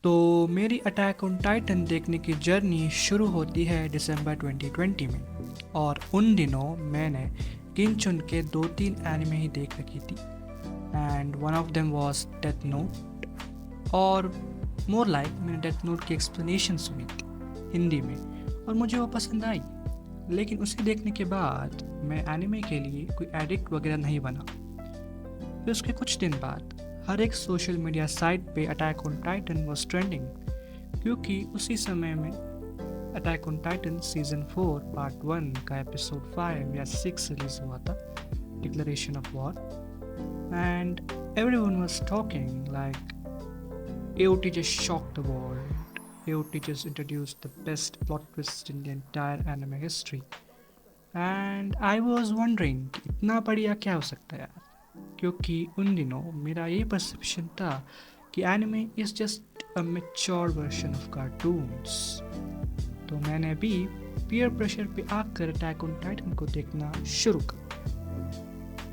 तो मेरी attack on Titan देखने की जर्नी शुरू होती है दिसंबर 2020 में। और उन दिनों मैंने गिन चुन के 2-3 एनिमे ही देख रखी थी, and one of them was death note. और मोर लाइक मैंने डेथ नोट की एक्सप्लेनेशन सुनी थी हिंदी में, और मुझे वो पसंद आई। लेकिन उसे देखने के बाद मैं एनिमे के लिए कोई एडिक्ट वगैरह नहीं बना। फिर उसके कुछ दिन बाद हर एक सोशल मीडिया साइट पे attack on Titan was trending, क्योंकि उसी समय में attack on Titan season 4 part 1 का एपिसोड 5 या 6 रिलीज हुआ था, declaration of war. And everyone was talking like AOT just shocked the world. AOT just introduced the best plot twist in the entire anime history. And I was wondering कि इतना बढ़िया क्या हो सकता है यार, क्योंकि उन दिनों मेरा ये परसेप्शन था कि anime is just a mature version of cartoons. तो मैंने भी पीयर प्रेशर पे आकर अटैक ऑन टाइटन को देखना शुरू कर।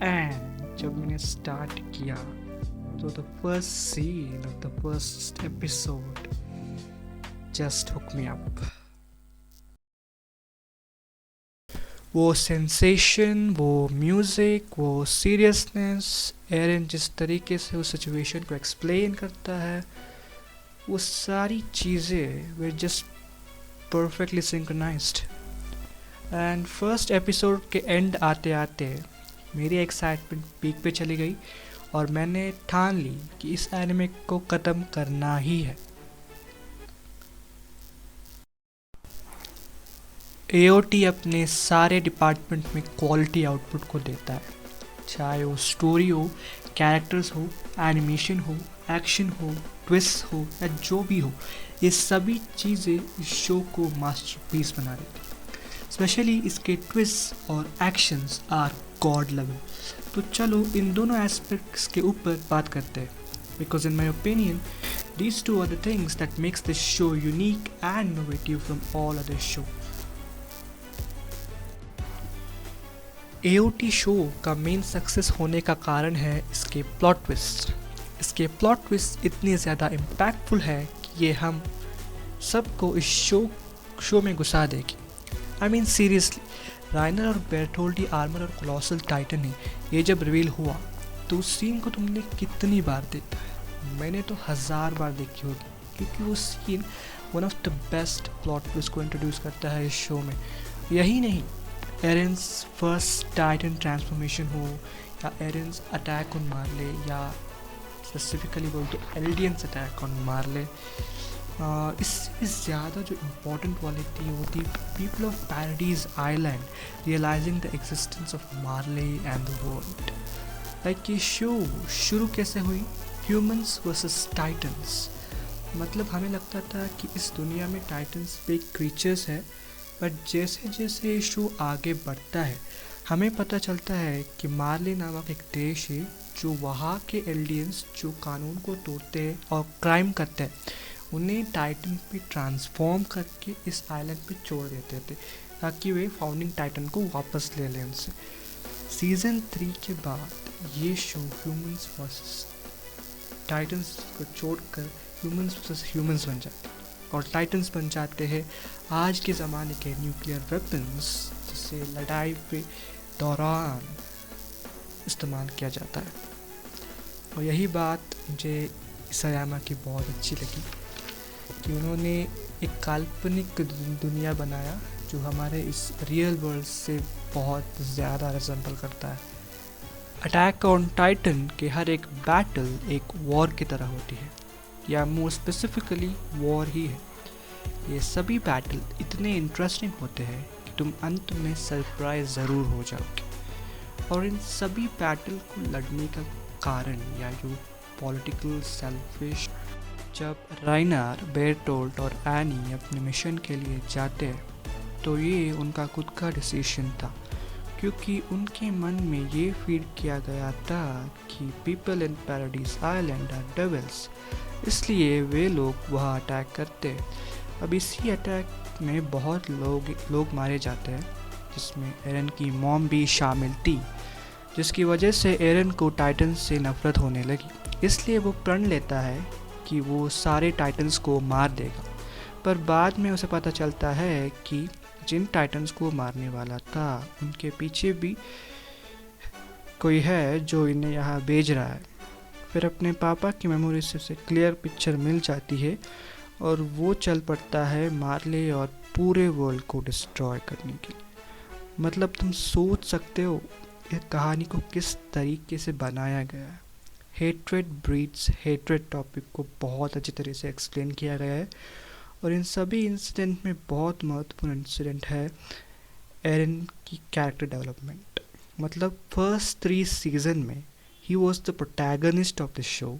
एंड जब मैंने स्टार्ट किया तो the first scene of the first episode just hook me up. वो सेंसेशन, वो म्यूज़िक, वो सीरियसनेस, एरन जिस तरीके से उस सिचुएशन को एक्सप्लेन करता है, वो सारी चीज़ें वे just perfectly synchronised. And first episode के एंड आते आते मेरी एक्साइटमेंट पीक पे चली गई, और मैंने ठान ली कि इस एनिमे को ख़त्म करना ही है। AOT अपने सारे डिपार्टमेंट में क्वालिटी आउटपुट को देता है, चाहे वो स्टोरी हो, कैरेक्टर्स हो, एनिमेशन हो, एक्शन हो, ट्विस्ट हो या जो भी हो। ये सभी चीज़ें इस शो को मास्टरपीस बना देती हैं। स्पेशली इसके ट्विस्ट और एक्शंस आर गॉड लेवल। तो चलो इन दोनों एस्पेक्ट्स के ऊपर बात करते हैं, because in my opinion these two are the things that makes this show unique and innovative from all other show. AOT show का मेन सक्सेस होने का कारण है इसके प्लॉट ट्विस्ट। इसके प्लॉट ट्विस्ट इतनी ज़्यादा इम्पैक्टफुल है कि ये हम सबको इस शो में घुसा देगी। आई मीन सीरियसली, राइनर और बेरथोल्डी आर्मर और कोलोसल टाइटन है, ये जब रिवील हुआ तो उस सीन को तुमने कितनी बार देखा है? मैंने तो 1000 बार देखी होगी, क्योंकि वो scene one of the best plot twist को इंट्रोड्यूस करता है इस शो में। यही नहीं, एरेंस फर्स्ट टाइटन ट्रांसफॉर्मेशन हो, या एरेंस अटैक ऑन मार्ले, या स्पेसिफिकली बोल तो एल्डियंस अटैक ऑन मार्ले, इससे ज़्यादा जो इम्पोर्टेंट वाली थी वो थी people of Paradis Island realising the existence of Marley and the world. Like ये शो शुरू कैसे हुई? Humans versus titans. मतलब हमें लगता था कि इस दुनिया में टाइटन्स पे क्रीचर्स है, बट जैसे जैसे ये शो आगे बढ़ता है हमें पता चलता है कि मार्ले नामक एक देश है जो वहाँ के एल्डियंस जो कानून को तोड़ते हैं और क्राइम करते हैं, उन्हें टाइटन पे ट्रांसफॉर्म करके इस आइलैंड पे छोड़ देते थे ताकि वे फाउंडिंग टाइटन को वापस ले लें उनसे। सीज़न 3 के बाद ये शो ह्यूमंस वर्सेस टाइटन्स को छोड़कर ह्यूमंस वर्सेस ह्यूमंस बन जाते हैं, और टाइटन्स बन जाते हैं आज के ज़माने के न्यूक्लियर वेपन्स, जिसे लड़ाई पे दौरान इस्तेमाल किया जाता है। और यही बात मुझे इसायामा की बहुत अच्छी लगी कि उन्होंने एक काल्पनिक दुनिया बनाया जो हमारे इस रियल वर्ल्ड से बहुत ज़्यादा रिजेंबल करता है। अटैक ऑन टाइटन के हर एक बैटल एक वॉर की तरह होती है, या मोर स्पेसिफिकली वॉर ही है। ये सभी बैटल इतने इंटरेस्टिंग होते हैं कि तुम अंत में सरप्राइज ज़रूर हो जाओगे। और इन सभी बैटल को लड़ने का कारण या जो पॉलिटिकल सेल्फिश, जब राइनर, बेरटोल्ट और एनी अपने मिशन के लिए जाते हैं तो ये उनका खुद का डिसीजन था, क्योंकि उनके मन में ये फीड किया गया था कि people in Paradis Island are devils, इसलिए वे लोग वहाँ अटैक करते। अब इसी अटैक में बहुत लोग मारे जाते हैं, जिसमें एरन की मॉम भी शामिल थी, जिसकी वजह से एरन को टाइटन से नफरत होने लगी। इसलिए वो प्रण लेता है कि वो सारे टाइटन्स को मार देगा, पर बाद में उसे पता चलता है कि जिन टाइटन्स को मारने वाला था उनके पीछे भी कोई है जो इन्हें यहाँ भेज रहा है। फिर अपने पापा की मेमोरी से उसे क्लियर पिक्चर मिल जाती है और वो चल पड़ता है मार्ले और पूरे वर्ल्ड को डिस्ट्रॉय करने के लिए। मतलब तुम सोच सकते हो इस कहानी को किस तरीके से बनाया गया है। हेट्रेड ब्रीड्स हेट्रेड टॉपिक को बहुत अच्छी तरह से एक्सप्लेन किया गया है और इन सभी इंसिडेंट में बहुत महत्वपूर्ण इंसिडेंट है एरन की कैरेक्टर डेवलपमेंट। मतलब फर्स्ट 3 सीजन में he was the protagonist of the show,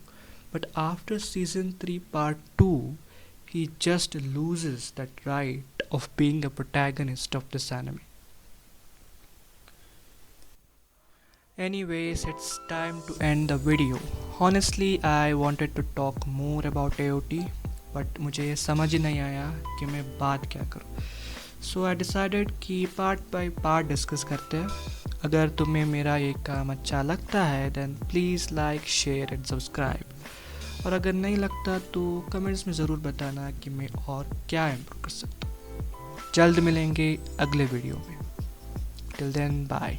but after season 3 part 2 he just loses that right of being a protagonist of this anime. Anyways, it's time to end the video. Honestly, I wanted to talk more about AOT, but मुझे समझ ही नहीं आया कि मैं बात क्या करूं. So I decided कि पार्ट बाय पार्ट डिस्कस करते हैं. अगर तुम्हें मेरा ये काम अच्छा लगता है then please like share and subscribe, और अगर नहीं लगता तो कमेंट्स में ज़रूर बताना कि मैं और क्या इम्प्रूव कर सकता हूँ. जल्द मिलेंगे अगले वीडियो में. Till then bye.